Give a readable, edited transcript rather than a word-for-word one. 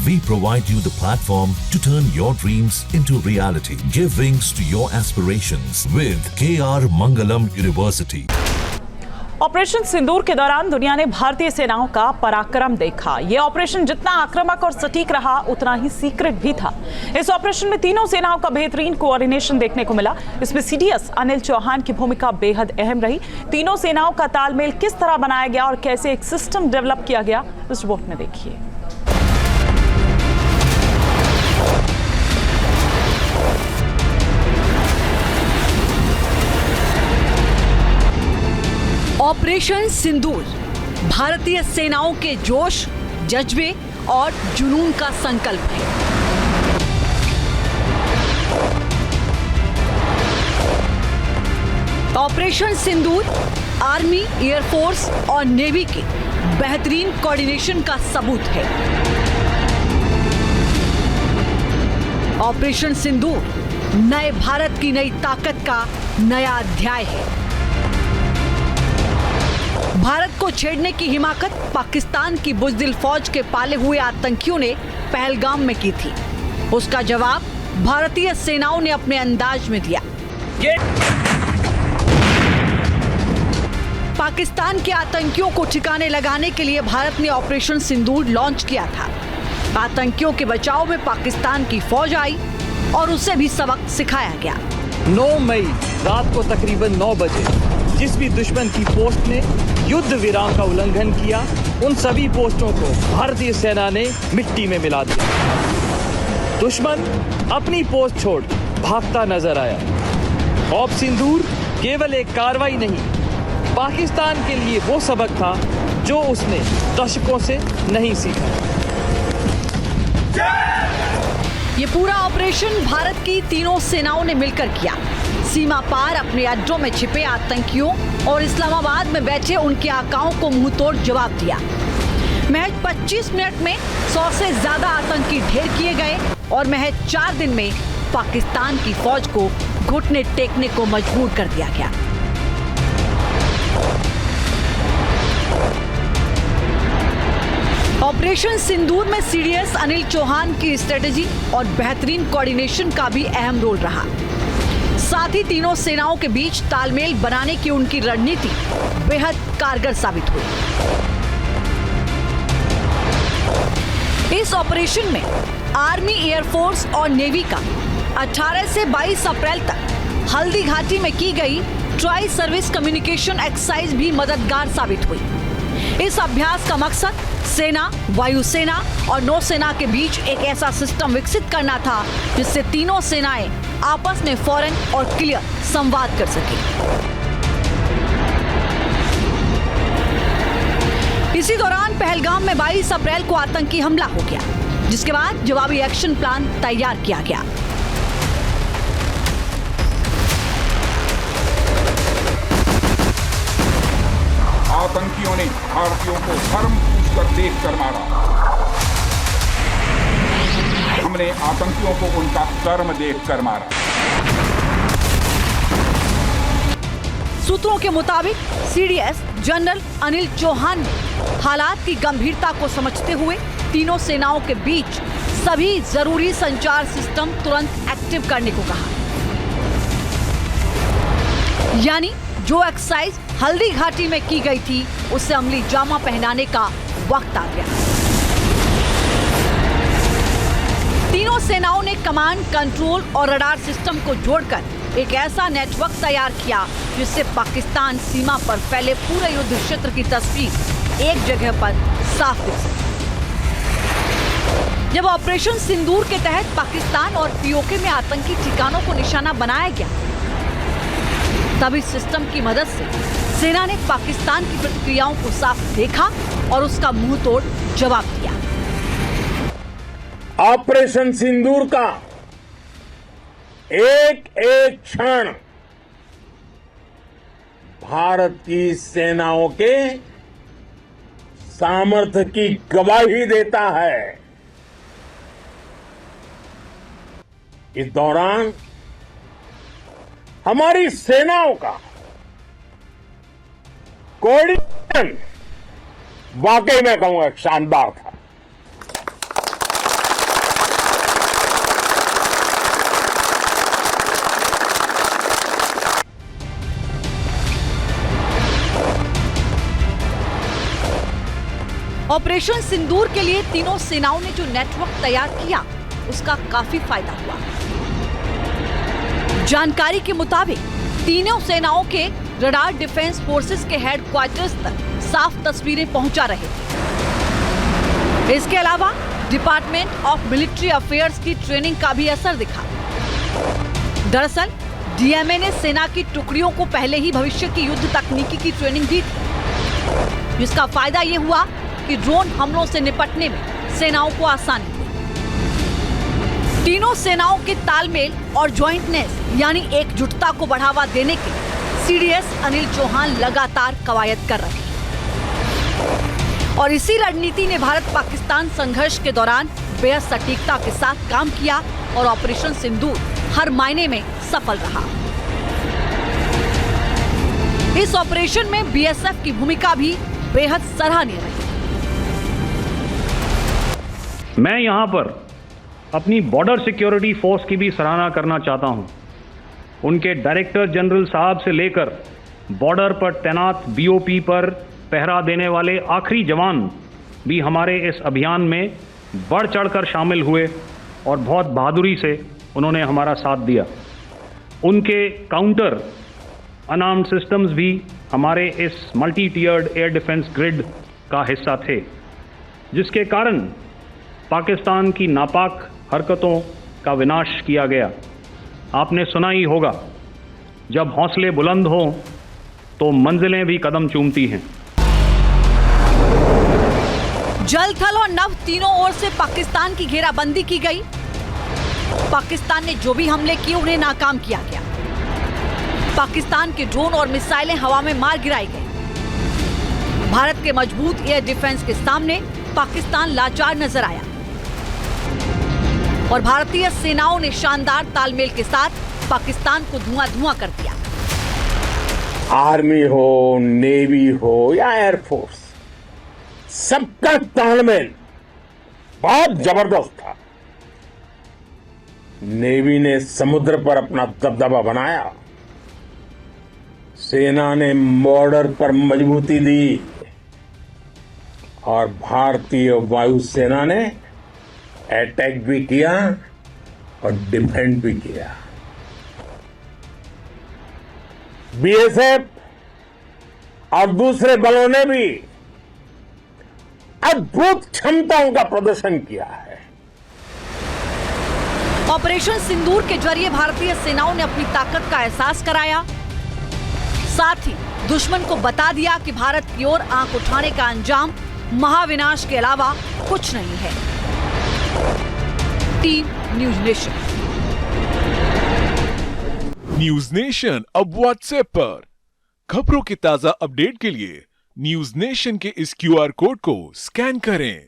We provide you the platform to turn your dreams into reality. Give wings to your aspirations with KR Mangalam University. Operation Sindoor के दौरान दुनिया ने भारतीय सेनाओं का पराक्रम देखा। यह ऑपरेशन जितना आक्रामक और सटीक रहा, उतना ही सीक्रेट भी था। इस ऑपरेशन में तीनों सेनाओं का बेहतरीन कोऑर्डिनेशन देखने को मिला। इसमें सीडीएस अनिल चौहान की भूमिका बेहद अहम रही। तीनों सेनाओं का तालमेल किस तरह बनाया गया और कैसे एक सिस्टम डेवलप किया गया, इस रिपोर्ट में देखिए। ऑपरेशन सिंदूर भारतीय सेनाओं के जोश, जज्बे और जुनून का संकल्प है। ऑपरेशन सिंदूर आर्मी, एयरफोर्स और नेवी के बेहतरीन कोऑर्डिनेशन का सबूत है। ऑपरेशन सिंदूर नए भारत की नई ताकत का नया अध्याय है। भारत को छेड़ने की हिमाकत पाकिस्तान की बुज़दिल फौज के पाले हुए आतंकियों ने पहलगाम में की थी। उसका जवाब भारतीय सेनाओं ने अपने अंदाज में दिया। पाकिस्तान के आतंकियों को ठिकाने लगाने के लिए भारत ने ऑपरेशन सिंदूर लॉन्च किया था। आतंकियों के बचाव में पाकिस्तान की फौज आई और उसे भी सबक सिखाया गया। 9 मई रात को तकरीबन 9 बजे जिस भी दुश्मन की पोस्ट ने युद्ध विराम का उल्लंघन किया, उन सभी पोस्टों को भारतीय सेना ने मिट्टी में मिला दिया। दुश्मन अपनी पोस्ट छोड़ भागता नजर आया। ऑप सिंदूर केवल एक कार्रवाई नहीं, पाकिस्तान के लिए वो सबक था जो उसने दशकों से नहीं सीखा। ये पूरा ऑपरेशन भारत की तीनों सेनाओं ने मिलकर किया। सीमा पार अपने अड्डों में छिपे आतंकियों और इस्लामाबाद में बैठे उनके आकाओं को मुंहतोड़ जवाब दिया। महज 25 मिनट में 100 से ज्यादा आतंकी ढेर किए गए और महज 4 दिन में पाकिस्तान की फौज को घुटने टेकने को मजबूर कर दिया गया। ऑपरेशन सिंदूर में सीडीएस अनिल चौहान की स्ट्रेटेजी और बेहतरीन कोऑर्डिनेशन का भी अहम रोल रहा। साथ ही तीनों सेनाओं के बीच तालमेल बनाने की उनकी रणनीति बेहद कारगर साबित हुई। इस ऑपरेशन में आर्मी, एयरफोर्स और नेवी का 18 से 22 अप्रैल तक हल्दी घाटी में की गई ट्राई सर्विस कम्युनिकेशन एक्सरसाइज भी मददगार साबित हुई। इस अभ्यास का मकसद सेना, वायुसेना और नौसेना के बीच एक ऐसा सिस्टम विकसित करना था जिससे तीनों सेनाएं आपस में फौरन और क्लियर संवाद कर सके। इसी दौरान पहलगाम में 22 अप्रैल को आतंकी हमला हो गया, जिसके बाद जवाबी एक्शन प्लान तैयार किया गया। आतंकियों ने भारतीयों को धर्म पूछकर देखकर मारा। हमने आतंकियों को उनका कर्म देखकर मारा। सूत्रों के मुताबिक सीडीएस जनरल अनिल चौहान ने हालात की गंभीरता को समझते हुए तीनों सेनाओं के बीच सभी जरूरी संचार सिस्टम तुरंत एक्टिव करने को कहा। यानी जो एक्सरसाइज हल्दी घाटी में की गई थी, उसे अमली जामा पहनाने का वक्त आ गया। तीनों सेनाओं ने कमांड, कंट्रोल और रडार सिस्टम को जोड़कर एक ऐसा नेटवर्क तैयार किया जिससे पाकिस्तान सीमा पर फैले पूरे युद्ध क्षेत्र की तस्वीर एक जगह पर साफ दिख सके। जब ऑपरेशन सिंदूर के तहत पाकिस्तान और पीओके में आतंकी ठिकानों को निशाना बनाया गया, तब इस सिस्टम की मदद से सेना ने पाकिस्तान की प्रतिक्रियाओं को साफ देखा और उसका मुंहतोड़ जवाब दिया। ऑपरेशन सिंदूर का एक एक क्षण भारत की सेनाओं के सामर्थ्य की गवाही देता है। इस दौरान हमारी सेनाओं का कोऑर्डिनेशन वाकई में कहूंगा शानदार था। ऑपरेशन सिंदूर के लिए तीनों सेनाओं ने जो नेटवर्क तैयार किया उसका काफी फायदा हुआ। जानकारी के मुताबिक तीनों सेनाओं के रडार डिफेंस फोर्सेस के हेडक्वार्टर्स तक साफ तस्वीरें पहुंचा रहे थे। इसके अलावा डिपार्टमेंट ऑफ मिलिट्री अफेयर्स की ट्रेनिंग का भी असर दिखा। दरअसल डीएमए ने सेना की टुकड़ियों को पहले ही भविष्य की युद्ध तकनीकी की ट्रेनिंग दी थी, जिसका फायदा ये हुआ कि ड्रोन हमलों से निपटने में सेनाओं को आसानी हुई। तीनों सेनाओं के तालमेल और ज्वाइंटनेस यानी एकजुटता को बढ़ावा देने के लिए सीडीएस अनिल चौहान लगातार कवायद कर रहे हैं और इसी रणनीति ने भारत पाकिस्तान संघर्ष के दौरान बेहद सटीकता के साथ काम किया और ऑपरेशन सिंदूर हर मायने में सफल रहा। इस ऑपरेशन में बीएसएफ की भूमिका भी बेहद सराहनीय रही। मैं यहां पर अपनी बॉर्डर सिक्योरिटी फोर्स की भी सराहना करना चाहता हूं। उनके डायरेक्टर जनरल साहब से लेकर बॉर्डर पर तैनात बीओपी पर पहरा देने वाले आखिरी जवान भी हमारे इस अभियान में बढ़ चढ़कर शामिल हुए और बहुत बहादुरी से उन्होंने हमारा साथ दिया। उनके काउंटर अनआर्म्ड सिस्टम्स भी हमारे इस मल्टी टियर्ड एयर डिफेंस ग्रिड का हिस्सा थे, जिसके कारण पाकिस्तान की नापाक हरकतों का विनाश किया गया। आपने सुना ही होगा, जब हौसले बुलंद हों तो मंजिलें भी कदम चूमती हैं। जल, थल और नभ तीनों ओर से पाकिस्तान की घेराबंदी की गई। पाकिस्तान ने जो भी हमले किए उन्हें नाकाम किया गया। पाकिस्तान के ड्रोन और मिसाइलें हवा में मार गिराई गई। भारत के मजबूत एयर डिफेंस के सामने पाकिस्तान लाचार नजर आया और भारतीय सेनाओं ने शानदार तालमेल के साथ पाकिस्तान को धुआं-धुआं कर दिया। आर्मी हो, नेवी हो या एयरफोर्स, सबका तालमेल बहुत जबरदस्त था। नेवी ने समुद्र पर अपना दबदबा बनाया, सेना ने बॉर्डर पर मजबूती दी और भारतीय वायुसेना ने अटैक भी किया और डिफेंड भी किया। बीएसएफ और दूसरे बलों ने भी अद्भुत क्षमताओं का प्रदर्शन किया है। ऑपरेशन सिंदूर के जरिए भारतीय सेनाओं ने अपनी ताकत का एहसास कराया, साथ ही दुश्मन को बता दिया कि भारत की ओर आंख उठाने का अंजाम महाविनाश के अलावा कुछ नहीं है। Team news nation. News nation अब व्हाट्सएप पर खबरों के ताजा अपडेट के लिए न्यूज नेशन के इस क्यूआर कोड को स्कैन करें।